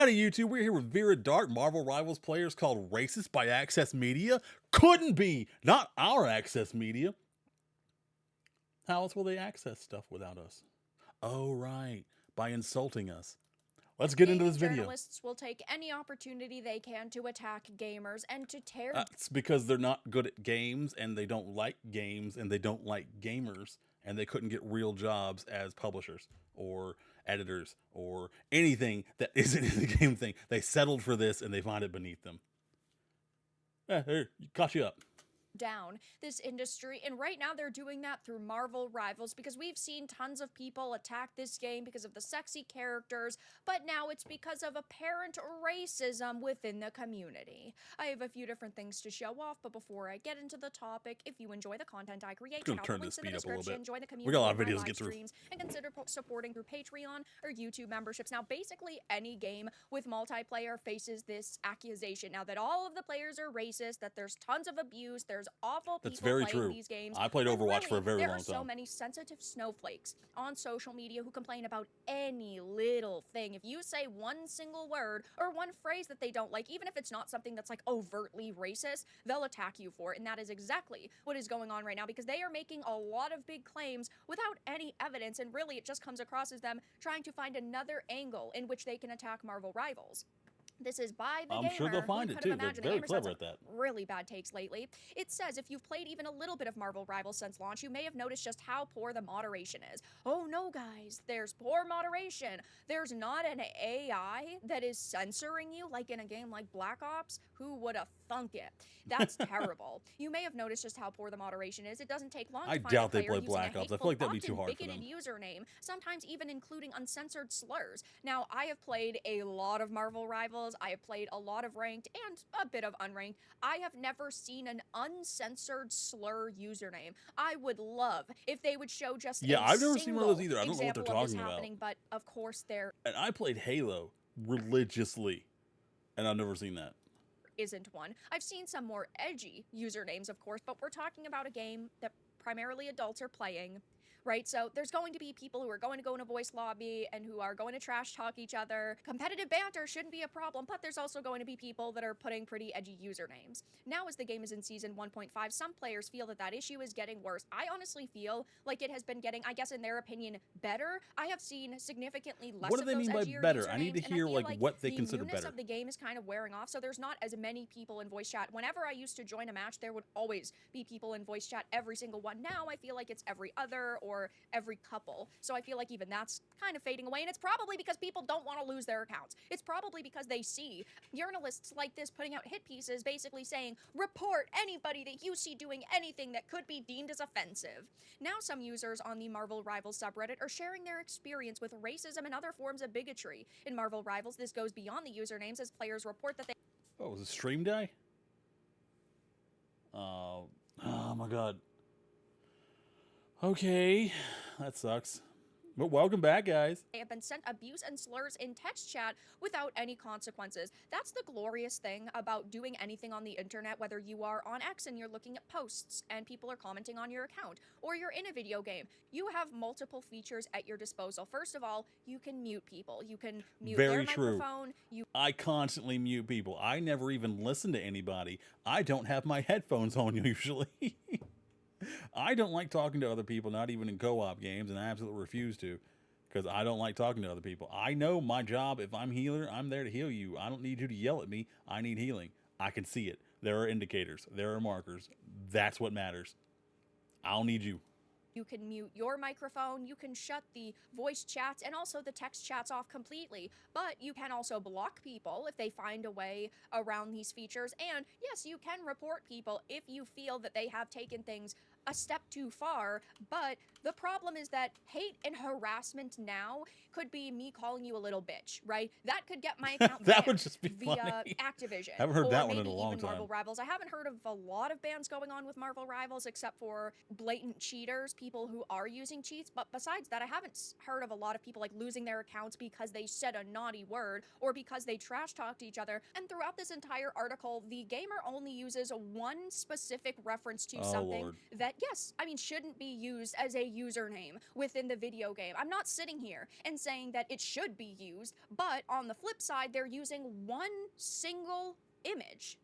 Howdy YouTube, we're here with Vera Dark, Marvel Rivals players called racist by Access Media. Couldn't be, not our Access Media. How else will they access stuff without us? Oh right, by insulting us. Let's get into this video. Journalists will take any opportunity they can to attack gamers and to tear. It's because they're not good at games and they don't like games and they don't like gamers and they couldn't get real jobs as publishers or editors or anything that isn't in the game thing. They settled for this and they find it beneath them. Here, caught you up. Down this industry, and right now they're doing that through Marvel Rivals, because we've seen tons of people attack this game because of the sexy characters, but now it's because of apparent racism within the community. I have a few different things to show off, but before I get into the topic, if you enjoy the content I create, check out the links in the description, join the community, we got a lot of videos to get through, and consider supporting through Patreon or YouTube memberships. Now, basically any game with multiplayer faces this accusation now that all of the players are racist, that there's tons of abuse, there's awful people playing these games. I played Overwatch for a very long time. There are so many sensitive snowflakes on social media who complain about any little thing. If you say one single word or one phrase that they don't like, even if it's not something that's like overtly racist, they'll attack you for it. And that is exactly what is going on right now, because they are making a lot of big claims without any evidence, and really it just comes across as them trying to find another angle in which they can attack Marvel Rivals. This is by the gamer. I'm sure they'll find it too. They're very clever at that. Really bad takes lately. It says if you've played even a little bit of Marvel Rivals since launch, you may have noticed just how poor the moderation is. Oh no, guys, there's poor moderation. There's not an AI that is censoring you like in a game like Black Ops. Who would have thunk it? That's terrible. You may have noticed just how poor the moderation is. It doesn't take long to find doubt a they play Black Ops. I feel like that'd be too hard for them. Username, sometimes even including uncensored slurs. Now, I have played a lot of Marvel Rivals. I have played a lot of ranked and a bit of unranked. I have never seen an uncensored slur username. I would love if they would show just I've never seen one of those either. I don't know what they're talking about. But of course there. And I played Halo religiously, and I've never seen that. Isn't one. I've seen some more edgy usernames, of course, but we're talking about a game that primarily adults are playing. Right, so there's going to be people who are going to go in a voice lobby and who are going to trash talk each other. Competitive banter shouldn't be a problem, but there's also going to be people that are putting pretty edgy usernames. Now, as the game is in Season 1.5, some players feel that that issue is getting worse. I honestly feel like it has been getting, I guess in their opinion, better. I have seen significantly less of those edgier usernames. What do they mean by better? I need to hear like what they consider better. The newness of the game is kind of wearing off, so there's not as many people in voice chat. Whenever I used to join a match, there would always be people in voice chat, every single one. Now, I feel like it's every other or every couple. So I feel like even that's kind of fading away, and it's probably because people don't want to lose their accounts. It's probably because they see journalists like this putting out hit pieces basically saying, report anybody that you see doing anything that could be deemed as offensive. Now some users on the Marvel Rivals subreddit are sharing their experience with racism and other forms of bigotry. In Marvel Rivals, this goes beyond the usernames as players report that they... Oh, was it stream day? Oh my god. Okay, that sucks. But welcome back, guys. They have been sent abuse and slurs in text chat without any consequences. That's the glorious thing about doing anything on the internet, whether you are on X and you're looking at posts and people are commenting on your account, or you're in a video game. You have multiple features at your disposal. First of all, you can mute people. You can mute their microphone. I constantly mute people. I never even listen to anybody. I don't have my headphones on usually. I don't like talking to other people, not even in co-op games, and I absolutely refuse to, because I don't like talking to other people. I know my job. If I'm healer, I'm there to heal you. I don't need you to yell at me. I need healing. I can see it. There are indicators. There are markers. That's what matters. I don't need you. You can mute your microphone, you can shut the voice chats and also the text chats off completely, but you can also block people if they find a way around these features, and yes, you can report people if you feel that they have taken things a step too far, but the problem is that hate and harassment now could be me calling you a little bitch, right? That could get my account that would just be via funny. Activision. I haven't heard that one in a long time. Marvel Rivals. I haven't heard of a lot of bans going on with Marvel Rivals except for blatant cheaters, people who are using cheats, but besides that, I haven't heard of a lot of people like losing their accounts because they said a naughty word or because they trash talked each other. And throughout this entire article, the gamer only uses one specific reference to something that that, yes, I mean, shouldn't be used as a username within the video game. I'm not sitting here and saying that it should be used, but on the flip side, they're using one single image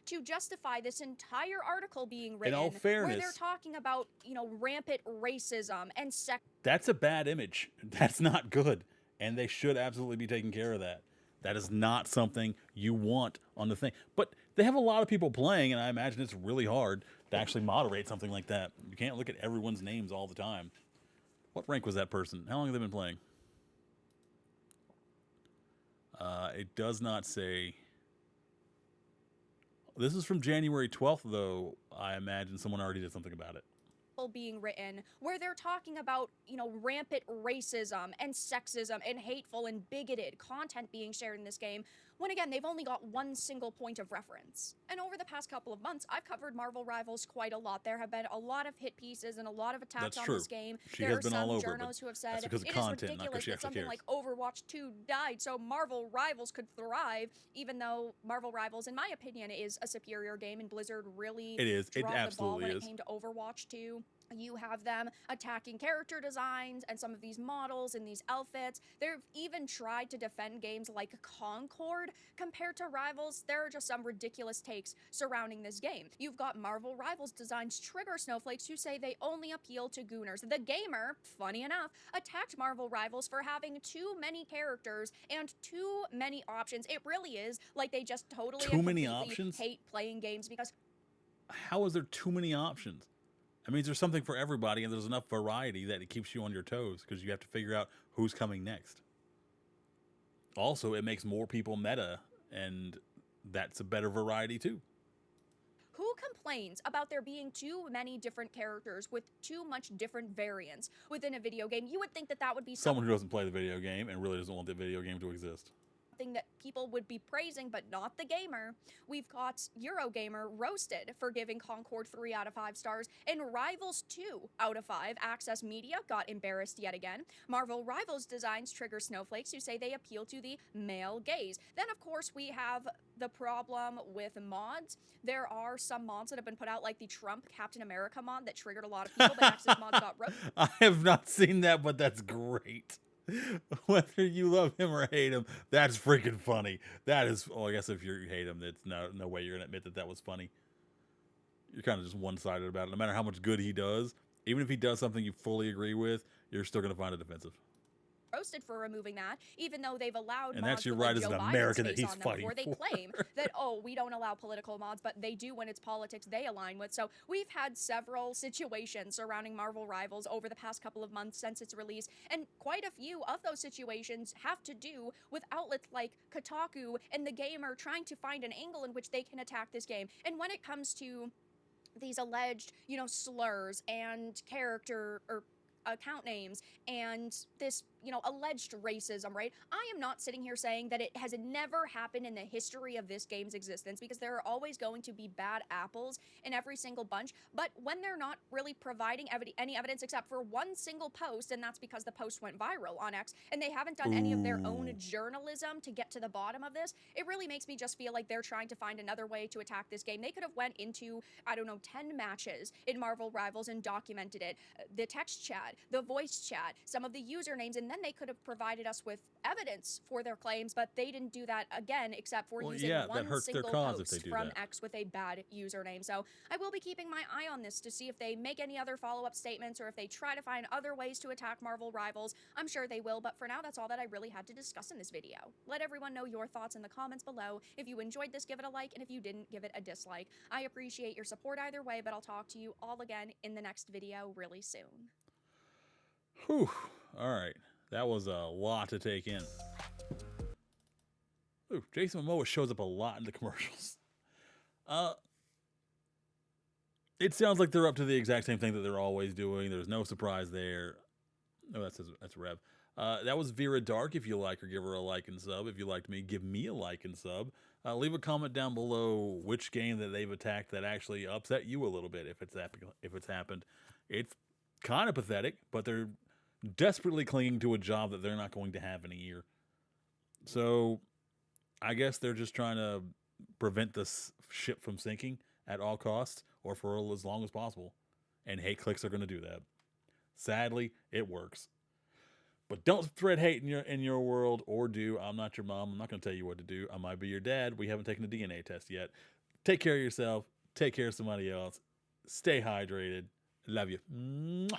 to justify this entire article being In all written where they're fairness, talking about, rampant racism and sex. that's a bad image. That's not good. And they should absolutely be taking care of that. That is not something you want on the thing. But they have a lot of people playing, and I imagine it's really hard to actually moderate something like that. You can't look at everyone's names all the time. What rank was that person? How long have they been playing? It does not say. This is from January 12th, though. I imagine someone already did something about it. Being written where they're talking about, rampant racism and sexism and hateful and bigoted content being shared in this game, when again, they've only got one single point of reference. And over the past couple of months, I've covered Marvel Rivals quite a lot. There have been a lot of hit pieces and a lot of attacks That's on true. this game. She there has are been some all over, journos who have said that's because of it is content, not 'cause ridiculous she that actually something cares. like Overwatch 2 died so Marvel Rivals could thrive, even though Marvel Rivals, in my opinion, is a superior game, and Blizzard really It is. It dropped the ball absolutely when is. it came to Overwatch 2. You have them attacking character designs and some of these models and these outfits. They've even tried to defend games like Concord compared to Rivals. There are just some ridiculous takes surrounding this game. You've got Marvel Rivals designs trigger snowflakes who say they only appeal to gooners. The gamer, funny enough, attacked Marvel Rivals for having too many characters and too many options. It really is like they just totally Too and many completely options? hate playing games because How is there too many options? I mean, there's something for everybody, and there's enough variety that it keeps you on your toes because you have to figure out who's coming next. Also, it makes more people meta, and that's a better variety too. who complains about there being too many different characters with too much different variants within a video game? You would think that that would be Someone who doesn't play the video game and really doesn't want the video game to exist. something that people would be praising, but not the gamer. We've got Eurogamer roasted for giving Concord 3 out of 5 stars, and Rivals 2 out of 5. Access Media got embarrassed yet again. Marvel Rivals designs trigger snowflakes who say they appeal to the male gaze. Then, of course, we have the problem with mods. There are some mods that have been put out, like the Trump Captain America mod that triggered a lot of people, but Access mods got roasted. I have not seen that, but that's great. Whether you love him or hate him, that's freaking funny. That is, well, I guess if you hate him, it's no way you're gonna admit that that was funny. You're kind of just one-sided about it. No matter how much good he does, even if he does something you fully agree with, you're still gonna find it offensive. Roasted for removing that, even though they've allowed And mods that's your with, right like, as Joe an Biden's American that face he's on them, fighting where they for. claim that, oh, we don't allow political mods, but they do when it's politics they align with. So we've had several situations surrounding Marvel Rivals over the past couple of months since its release, and quite a few of those situations have to do with outlets like Kotaku and The Gamer trying to find an angle in which they can attack this game. And when it comes to these alleged, slurs and character or account names and this, alleged racism, right? I am not sitting here saying that it has never happened in the history of this game's existence, because there are always going to be bad apples in every single bunch. But when they're not really providing any evidence except for one single post, and that's because the post went viral on X, and they haven't done any of their own Ooh. journalism to get to the bottom of this, it really makes me just feel like they're trying to find another way to attack this game. They could have went into, I don't know, 10 matches in Marvel Rivals and documented it. The text chat, the voice chat, some of the usernames, and then they could have provided us with evidence for their claims, but they didn't do that again, except for Well, using yeah, that one hurts their single cause if they post do from that. X with a bad username. So I will be keeping my eye on this to see if they make any other follow-up statements or if they try to find other ways to attack Marvel Rivals. I'm sure they will, but for now, that's all that I really had to discuss in this video. Let everyone know your thoughts in the comments below. If you enjoyed this, give it a like, and if you didn't, give it a dislike. I appreciate your support either way, but I'll talk to you all again in the next video really soon. Whew. All right. That was a lot to take in. Ooh, Jason Momoa shows up a lot in the commercials. It sounds like they're up to the exact same thing that they're always doing. There's no surprise there. Oh, that's Rev. That was Vera Dark. If you like her, give her a like and sub. If you liked me, give me a like and sub. Leave a comment down below which game that they've attacked that actually upset you a little bit. If it's happened, it's kind of pathetic, but they're desperately clinging to a job that they're not going to have in a year. So I guess they're just trying to prevent this ship from sinking at all costs, or for as long as possible. And hate clicks are going to do that. Sadly, it works. But don't spread hate in your world, or do. I'm not your mom. I'm not going to tell you what to do. I might be your dad. We haven't taken a DNA test yet. Take care of yourself. Take care of somebody else. Stay hydrated. Love you. Mwah.